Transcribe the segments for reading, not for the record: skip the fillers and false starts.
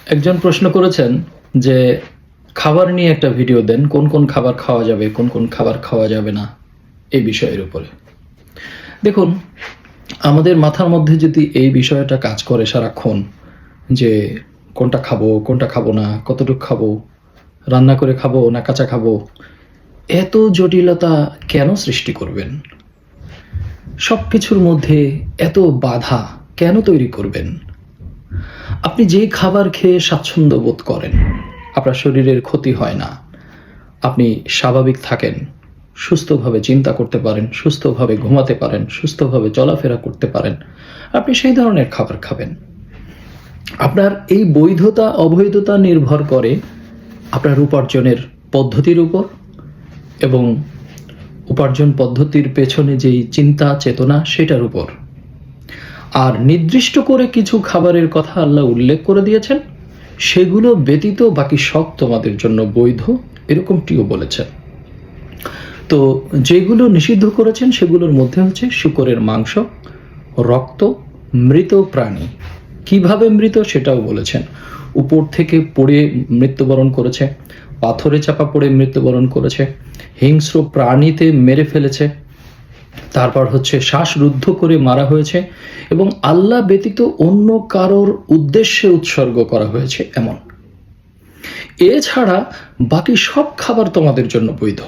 একজন প্রশ্ন করেছেন যে খাবার নিয়ে একটা ভিডিও দেন, কোন কোন খাবার খাওয়া যাবে, কোন কোন খাবার খাওয়া যাবে না, এই বিষয়ের উপরে। দেখুন, আমাদের মাথার মধ্যে যদি এই বিষয়টা কাজ করে সারাক্ষণ, যে কোনটা খাবো কোনটা খাবো না, কতটুকু খাবো, রান্না করে খাবো না কাঁচা খাবো, এত জটিলতা কেন সৃষ্টি করবেন? সব কিছুর মধ্যে এত বাধা কেন তৈরি করবেন? আপনি যে খাবার খেয়ে স্বাচ্ছন্দ্য বোধ করেন, আপনার শরীরের ক্ষতি হয় না, আপনি স্বাভাবিক থাকেন, সুস্থভাবে চিন্তা করতে পারেন, সুস্থভাবে ঘুমাতে পারেন, সুস্থভাবে চলাফেরা করতে পারেন, আপনি সেই ধরনের খাবার খাবেন। আপনার এই বৈধতা অবৈধতা নির্ভর করে আপনার উপার্জনের পদ্ধতির উপর এবং উপার্জন পদ্ধতির পেছনে যেই চিন্তা চেতনা সেটার উপর। আর নির্দিষ্ট করে কিছু খাবারের কথা আল্লাহ উল্লেখ করে দিয়েছেন, সেগুলো ব্যতীত বাকি সব তোমাদের জন্য বৈধ, এরকমটিও বলেছেন। তো যেগুলো নিষিদ্ধ করেছেন সেগুলোর মধ্যে হচ্ছে শূকরের মাংস, রক্ত, মৃত প্রাণী। কিভাবে মৃত সেটাও বলেছেন। উপর থেকে পড়ে মৃত্যুবরণ করেছে, পাথরে চাপা পড়ে মৃত্যুবরণ করেছে, হিংস্র প্রাণীতে মেরে ফেলেছে, তারপর হচ্ছে শ্বাসরুদ্ধ করে মারা হয়েছে এবং আল্লাহ ব্যতীত অন্য কারোর উদ্দেশ্যে উৎসর্গ করা হয়েছে এমন। এছাড়া বাকি সব খাবার তোমাদের জন্য বৈধ।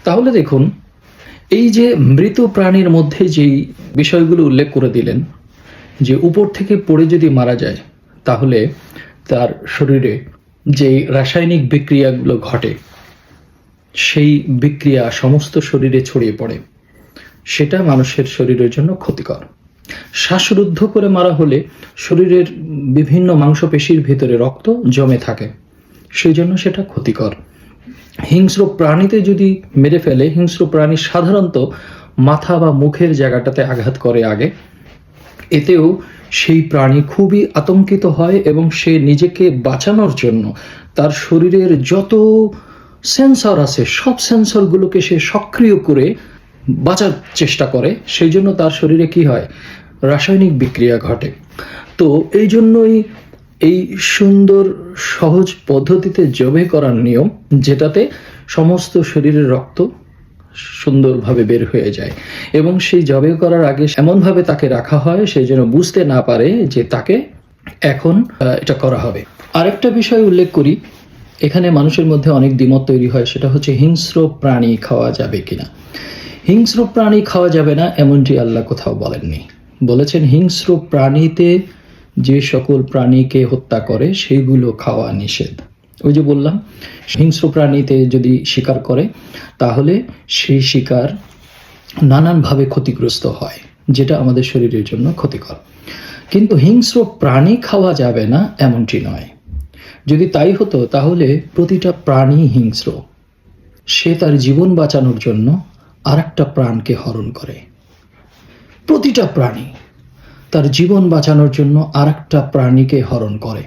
তাহলে দেখুন, এই যে মৃত প্রাণীর মধ্যে যেই বিষয়গুলো উল্লেখ করে দিলেন, যে উপর থেকে পড়ে যদি মারা যায় তাহলে তার শরীরে যেই রাসায়নিক বিক্রিয়াগুলো ঘটে সেই বিক্রিয়া সমস্ত শরীরে ছড়িয়ে পড়ে, সেটা মানুষের শরীরের জন্য ক্ষতিকর। শ্বাসরুদ্ধ করে মারা হলে শরীরের বিভিন্ন মাংসপেশির ভিতরে রক্ত জমে থাকে, সেই জন্য সেটা ক্ষতিকর। হিংস্র প্রাণীতে যদি মেরে ফেলে, হিংস্র প্রাণী সাধারণত মাথা বা মুখের জায়গাটাতে আঘাত করে আগে, এতেও সেই প্রাণী খুবই আতঙ্কিত হয় এবং সে নিজেকে বাঁচানোর জন্য তার শরীরের যত সেন্সর আছে সব সেন্সরগুলোকে সে সক্রিয় করে বাঁচার চেষ্টা করে। সেই জন্য তার শরীরে কি হয়, রাসায়নিক বিক্রিয়া ঘটে। তো এই জন্যই এই সুন্দর সহজ পদ্ধতিতে জবে করার নিয়ম, যেটাতে সমস্ত শরীরের রক্ত সুন্দরভাবে বের হয়ে যায় এবং সেই জবে করার আগে এমনভাবে তাকে রাখা হয় সেই যেন বুঝতে না পারে যে তাকে এখন এটা করা হবে। আরেকটা বিষয় উল্লেখ করি, এখানে মানুষের মধ্যে অনেক দ্বিমত তৈরি হয়, সেটা হচ্ছে হিংস্র প্রাণী খাওয়া যাবে কিনা। হিংস্র প্রাণী খাওয়া যাবে না এমনটি আল্লাহ কোথাও বলেননি। বলেছেন হিংস্র প্রাণীতে যে সকল প্রাণীকে হত্যা করে সেইগুলো খাওয়া নিষেধ। ওই যে বললাম, হিংস্র প্রাণীতে যদি শিকার করে তাহলে সেই শিকার নানানভাবে ক্ষতিগ্রস্ত হয়, যেটা আমাদের শরীরের জন্য ক্ষতিকর। কিন্তু হিংস্র প্রাণী খাওয়া যাবে না এমনটি নয়। যদি তাই হতো তাহলে প্রতিটা প্রাণী হিংস্র, সে তার জীবন বাঁচানোর জন্য আরেকটা প্রাণকে হরণ করে। প্রতিটা প্রাণী তার জীবন বাঁচানোর জন্য আরেকটা প্রাণীকে হরণ করে।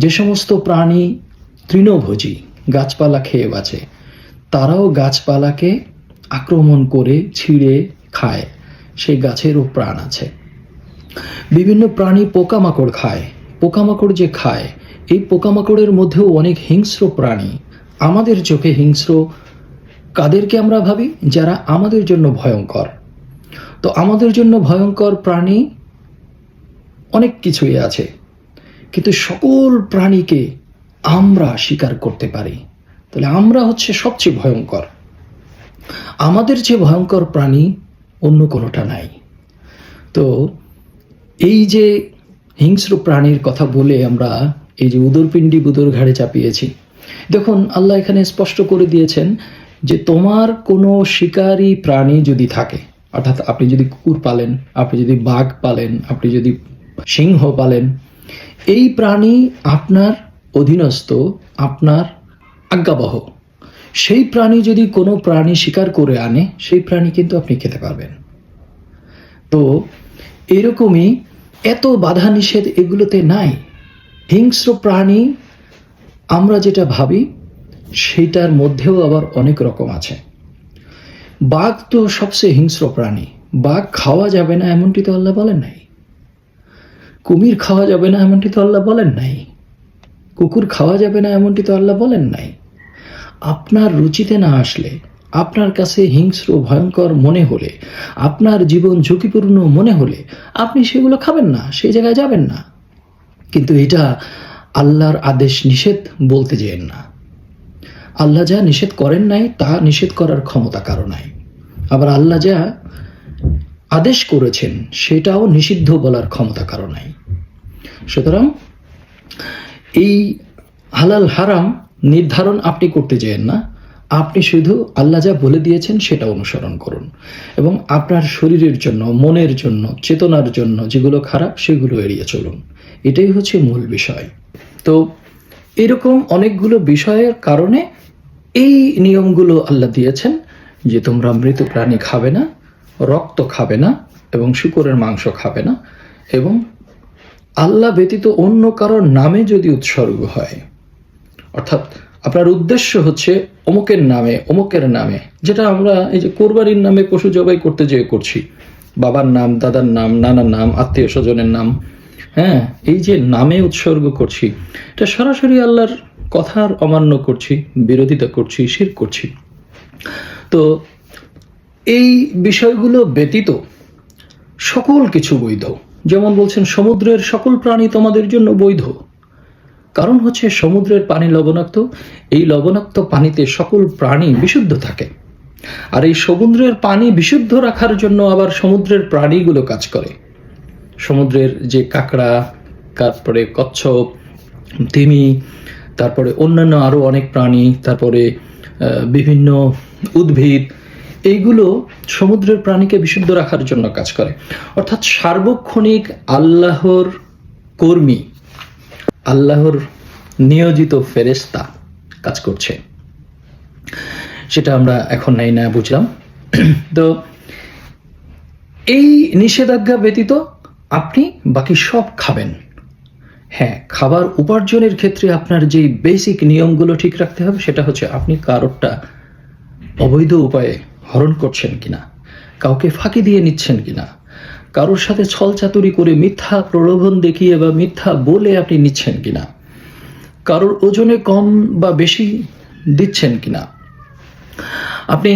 যে সমস্ত প্রাণী তৃণভোজী, গাছপালা খেয়ে বাঁচে, তারাও গাছপালাকে আক্রমণ করে ছিঁড়ে খায়, সেই গাছেরও প্রাণ আছে। বিভিন্ন প্রাণী পোকামাকড় খায়, পোকামাকড় যে খায়, এই পোকামাকড়ের মধ্যেও অনেক হিংস্র প্রাণী। আমাদের চোখে হিংস্র কাদেরকে আমরা ভাবি? যারা আমাদের জন্য ভয়ঙ্কর। তো আমাদের জন্য ভয়ঙ্কর প্রাণী অনেক কিছুই আছে, কিন্তু সকল প্রাণীকে আমরা শিকার করতে পারি। তাহলে আমরা হচ্ছে সবচেয়ে ভয়ঙ্কর। আমাদের চেয়ে ভয়ঙ্কর প্রাণী অন্য কোনোটা নাই। তো এই যে হিংস্র প্রাণীর কথা বলে আমরা এই যে উদরপিণ্ডি বুদর ঘাড়ে চাপিয়েছি, দেখুন আল্লাহ এখানে স্পষ্ট করে দিয়েছেন যে তোমার কোনো শিকারী প্রাণী যদি থাকে, অর্থাৎ আপনি যদি কুকুর পালেন, আপনি যদি বাঘ পালেন, আপনি যদি সিংহ পালেন, এই প্রাণী আপনার অধীনস্থ, আপনার আজ্ঞাবহ। সেই প্রাণী যদি কোনো প্রাণী শিকার করে আনে, সেই প্রাণী কিন্তু আপনি খেতে পারবেন। তো এরকমই এত বাধা নিষেধ এগুলোতে নাই। হিংস্র প্রাণী আমরা যেটা ভাবি সেটার মধ্যেও আবার অনেক রকম আছে। বাঘ তো সবচেয়ে হিংস্র প্রাণী, বাঘ খাওয়া যাবে না এমনটি তো আল্লাহ বলেন নাই। কুমির খাওয়া যাবে না এমনটি তো আল্লাহ বলেন নাই, কুকুর খাওয়া যাবে না এমনটি তো আল্লাহ বলেন নাই। আপনার রুচিতে না আসলে, আপনার কাছে হিংস্র ভয়ঙ্কর মনে হলে, আপনার জীবন ঝুঁকিপূর্ণ মনে হলে আপনি সেগুলো খাবেন না, সেই জায়গায় যাবেন না। কিন্তু এটা আল্লাহর আদেশ নিষেধ বলতে যেয়েন না। আল্লাহ যা নিষেধ করেন নাই তা নিষেধ করার ক্ষমতা কারো নাই। আবার আল্লাহ যা আদেশ করেছেন সেটাও নিষিদ্ধ বলার ক্ষমতা কারো নাই। সুতরাং এই হালাল হারাম নির্ধারণ আপনি করতে যেয়েন না, আপনি শুধু আল্লাহ যা বলে দিয়েছেন সেটা অনুসরণ করুন এবং আপনার শরীরের জন্য, মনের জন্য, চেতনার জন্য যেগুলো খারাপ সেগুলো এড়িয়ে চলুন। এটাই হচ্ছে মূল বিষয়। তো এরকম অনেকগুলো বিষয়ের কারণে এই নিয়মগুলো আল্লাহ দিয়েছেন যে তোমরা মৃত প্রাণী খাবে না, রক্ত খাবে না এবং শূকরের মাংস খাবে না, এবং আল্লাহ ব্যতীত অন্য কারোর নামে যদি উৎসর্গ হয়, অর্থাৎ আপনার উদ্দেশ্য হচ্ছে অমুকের নামে, অমুকের নামে, যেটা আমরা এই যে কোরবানির নামে পশু জবাই করতে যেয়ে করছি, বাবার নাম, দাদার নাম, নানার নাম, আত্মীয় স্বজনের নাম, হ্যাঁ, এই যে নামে উৎসর্গ করছি, এটা সরাসরি আল্লাহর কথার অমান্য করছি, বিরোধিতা করছি, শিরক করছি। তো এই বিষয়গুলো ব্যতীত সকল কিছু বৈধ। যেমন বলছেন সমুদ্রের সকল প্রাণী তোমাদের জন্য বৈধ, কারণ হচ্ছে সমুদ্রের পানি লবণাক্ত, এই লবণাক্ত পানিতে সকল প্রাণী বিশুদ্ধ থাকে। আর এই সমুদ্রের পানি বিশুদ্ধ রাখার জন্য আবার সমুদ্রের প্রাণীগুলো কাজ করে। সমুদ্রের যে কাঁকড়া, তারপরে কচ্ছপ, তিমি, তারপরে অন্যান্য আরও অনেক প্রাণী, তারপরে বিভিন্ন উদ্ভিদ, এইগুলো সমুদ্রের প্রাণীকে বিশুদ্ধ রাখার জন্য কাজ করে। অর্থাৎ সার্বক্ষণিক আল্লাহর কর্মী, আল্লাহর নিয়োজিত ফেরেশতা কাজ করছে। সেটা আমরা এখন নাই না বুঝলাম। তো এই নিষেধাজ্ঞা ব্যতীত আপনি বাকি সব খাবেন। হ্যাঁ, খাবার উপার্জনের ক্ষেত্রে আপনার যেই বেসিক নিয়মগুলো ঠিক রাখতে হবে সেটা হচ্ছে আপনি কারোরটা অবৈধ উপায়ে হরণ করছেন কিনা, কাউকে ফাঁকি দিয়ে নিচ্ছেন কিনা, কারোর সাথে ছলচাতুরি করে মিথ্যা প্রলোভন দেখিয়ে বা মিথ্যা বলে আপনি নিচ্ছেন কিনা, কারোর ওজনে কম বা বেশি দিচ্ছেন কিনা, আপনি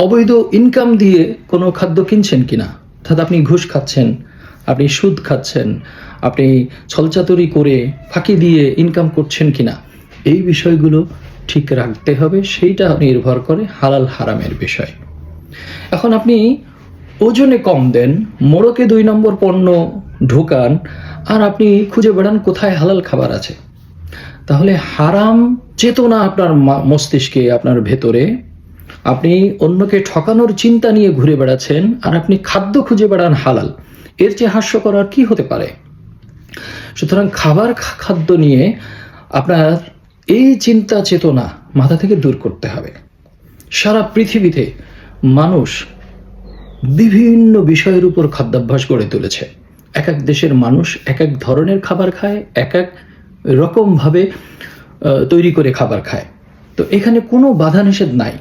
অবৈধ ইনকাম দিয়ে কোনো খাদ্য কিনছেন কিনা, অর্থাৎ আপনি ঘুষ খাচ্ছেন, আপনি সুদ খাচ্ছেন, আপনি ছলচাতুরি করে ফাঁকি দিয়ে ইনকাম করছেন কিনা, এই বিষয়গুলো ঠিক রাখতে হবে। সেইটা নির্ভর করে হালাল হারামের বিষয়। এখন আপনি ওজনে কম দেন, মোড়কে 2 নম্বর পণ্য ঢোকান, আর আপনি খুঁজে বেড়ান কোথায় হালাল খাবার আছে, তাহলে হারাম চেতনা আপনার মস্তিষ্কে, আপনার ভেতরে, আপনি অন্যকে ঠকানোর চিন্তা নিয়ে ঘুরে বেড়াচ্ছেন, আর আপনি খাদ্য খুঁজে বেড়ান হালাল। এর চেয়ে হাস্যকর আর কি হতে পারে? সুতরাং খাদ্য নিয়ে আপনার এই চিন্তা চেতনা মাথা থেকে দূর করতে হবে। সারা পৃথিবীতে মানুষ বিভিন্ন বিষয়ের উপর খাদ্যাভ্যাস গড়ে তুলেছে। এক এক দেশের মানুষ এক এক ধরনের খাবার খায়, এক এক রকমভাবে তৈরি করে খাবার খায়। তো এখানে কোনো বাধা নিষেধ নাই।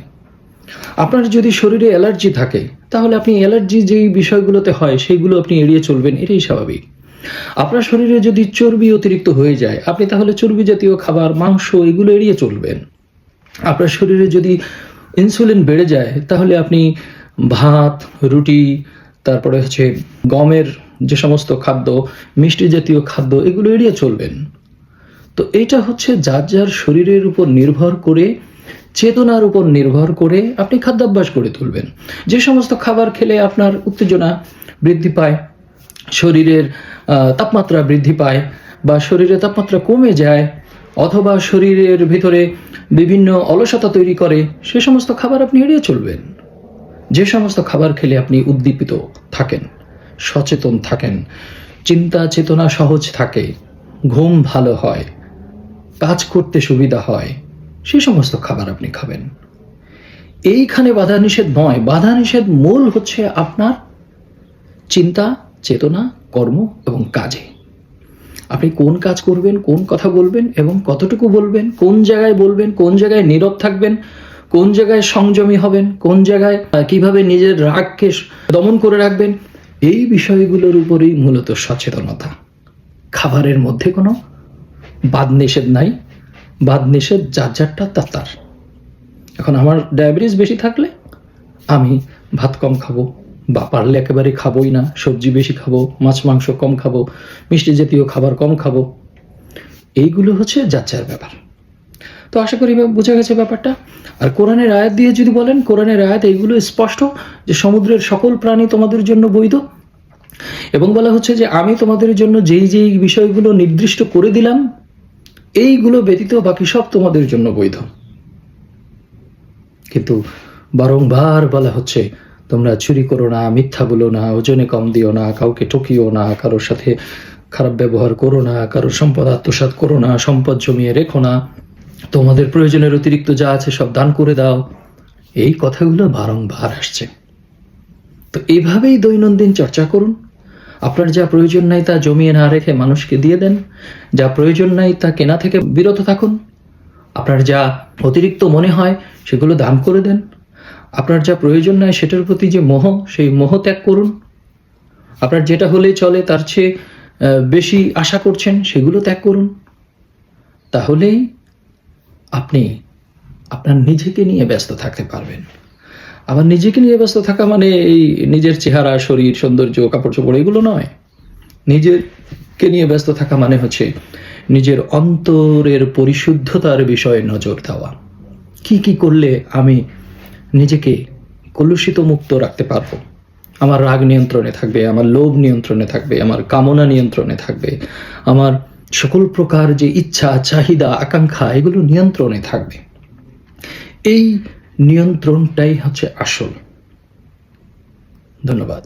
আপনার যদি শরীরে অ্যালার্জি থাকে তাহলে আপনি অ্যালার্জি যেই বিষয়গুলোতে হয় সেইগুলো আপনি এড়িয়ে চলবেন, এটাই স্বাভাবিক। আপনার শরীরে যদি চর্বি অতিরিক্ত হয়ে যায় আপনি তাহলে চর্বি জাতীয় খাবার, মাংস, এগুলো এড়িয়ে চলবেন। আপনার শরীরে যদি ইনসুলিন বেড়ে যায় তাহলে আপনি ভাত, রুটি, তারপরে হচ্ছে গমের যে সমস্ত খাদ্য, মিষ্টি জাতীয় খাদ্য, এগুলো এড়িয়ে চলবেন। তো এটা হচ্ছে যার যার শরীরের উপর নির্ভর করে, চেতনার উপর নির্ভর করে আপনি খাদ্যাভ্যাস গড়ে তুলবেন। যে সমস্ত খাবার খেলে আপনার উত্তেজনা বৃদ্ধি পায়, শরীরের তাপমাত্রা বৃদ্ধি পায়, বা শরীরের তাপমাত্রা কমে যায়, অথবা শরীরের ভিতরে বিভিন্ন অলসতা তৈরি করে, সে সমস্ত খাবার আপনি এড়িয়ে চলবেন। যে সমস্ত খাবার খেলে আপনি উদ্দীপিত থাকেন, সচেতন থাকেন, চিন্তা চেতনা সহজ থাকে, ঘুম ভালো হয়, কাজ করতে সুবিধা হয়, সে সমস্ত খাবার আপনি খাবেন। এইখানে বাধা নিষেধ নয়, বাধা নিষেধ মূল হচ্ছে আপনার চিন্তা, চেতনা, কর্ম এবং কাজে। আপনি কোন কাজ করবেন, কোন কথা বলবেন এবং কতটুকু বলবেন, কোন জায়গায় বলবেন, কোন জায়গায় নীরব থাকবেন, কোন জায়গায় সংযমী হবেন, কোন জায়গায় কিভাবে নিজের রাগকে দমন করে রাখবেন, এই বিষয়গুলোর উপরেই মূলত সচেতনতা। খাবারের মধ্যে কোনো বাদ নিষেধ নাই, বাদ নিষেধ যার যারটা তার। এখন আমার ডায়াবেটিস বেশি থাকলে আমি ভাত কম খাবো, বা পারলে একেবারে খাবোই না, সবজি বেশি খাবো, মাছ মাংস কম খাবো, মিষ্টি জাতীয় খাবার কম খাবো। এইগুলো হচ্ছে যার যার ব্যাপার। তো আশা করি বোঝা গেছে ব্যাপারটা। আর কোরআনের আয়াত দিয়ে যদি বলেন, কোরআনের আয়াত এইগুলো স্পষ্ট যে সমুদ্রের সকল প্রাণী তোমাদের জন্য বৈধ, এবং বলা হচ্ছে যে আমি তোমাদের জন্য যেই যেই বিষয়গুলো নির্দিষ্ট করে দিলাম এইগুলো ব্যতীত বাকি সব তোমাদের জন্য বৈধ। কিন্তু বারংবার বলা হচ্ছে তোমরা চুরি করো না, মিথ্যা বলো না, ওজনে কম দিও না, কাউকে ঠকিও না, কারোর সাথে খারাপ ব্যবহার করো না, কারোর সম্পদ আত্মসাৎ করো না, সম্পদ জমিয়ে রেখো না, তোমাদের প্রয়োজনের অতিরিক্ত যা আছে সব দান করে দাও। এই কথাগুলো বারংবার আসছে। তো এইভাবেই দৈনন্দিন চর্চা করুন। আপনার যা প্রয়োজন নাই তা জমিয়ে না রেখে মানুষকে দিয়ে দেন, যা প্রয়োজন নাই তা কেনা থেকে বিরত থাকুন, আপনার যা অতিরিক্ত মনে হয় সেগুলো দান করে দেন, আপনার যা প্রয়োজন নাই সেটার প্রতি যে মোহ, সেই মোহ ত্যাগ করুন, আপনার যেটা হলেই চলে তার চেয়ে বেশি আশা করছেন সেগুলো ত্যাগ করুন। তাহলেই আপনি আপনার নিজেকে নিয়ে ব্যস্ত থাকতে পারবেন। আবার নিজেকে নিয়ে ব্যস্ত থাকা মানে এই নিজের চেহারা, শরীর, সৌন্দর্য, কাপড় চোপড় এগুলো নয়। নিজেকে নিয়ে ব্যস্ত থাকা মানে হচ্ছে নিজের অন্তরের পরিশুদ্ধতার বিষয়ে নজর দেওয়া। কি কি করলে আমি নিজেকে কলুষিত মুক্ত রাখতে পারবো? আমার রাগ নিয়ন্ত্রণে থাকবে, আমার লোভ নিয়ন্ত্রণে থাকবে, আমার কামনা নিয়ন্ত্রণে থাকবে, আমার সকল প্রকার যে ইচ্ছা, চাহিদা, আকাঙ্ক্ষা এগুলো নিয়ন্ত্রণে থাকবে। এই নিয়ন্ত্রণটাই হচ্ছে আসল। ধন্যবাদ।